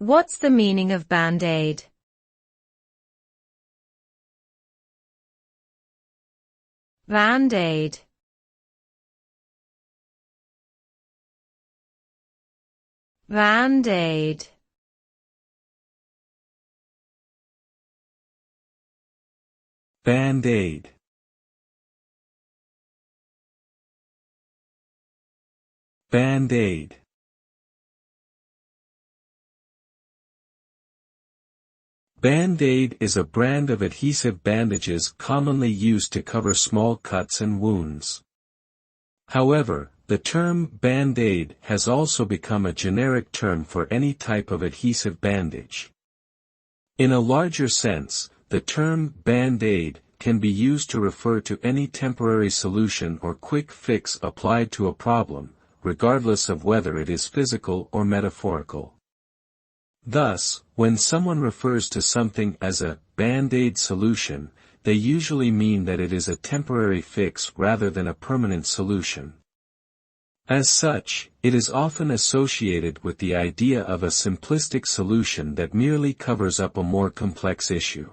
What's the meaning of Band-Aid? Band-Aid. Band-Aid. Band-Aid. Band-Aid. Band-Aid is a brand of adhesive bandages commonly used to cover small cuts and wounds. However, the term Band-Aid has also become a generic term for any type of adhesive bandage. In a larger sense, the term Band-Aid can be used to refer to any temporary solution or quick fix applied to a problem, regardless of whether it is physical or metaphorical. Thus, when someone refers to something as a Band-Aid solution, they usually mean that it is a temporary fix rather than a permanent solution. As such, it is often associated with the idea of a simplistic solution that merely covers up a more complex issue.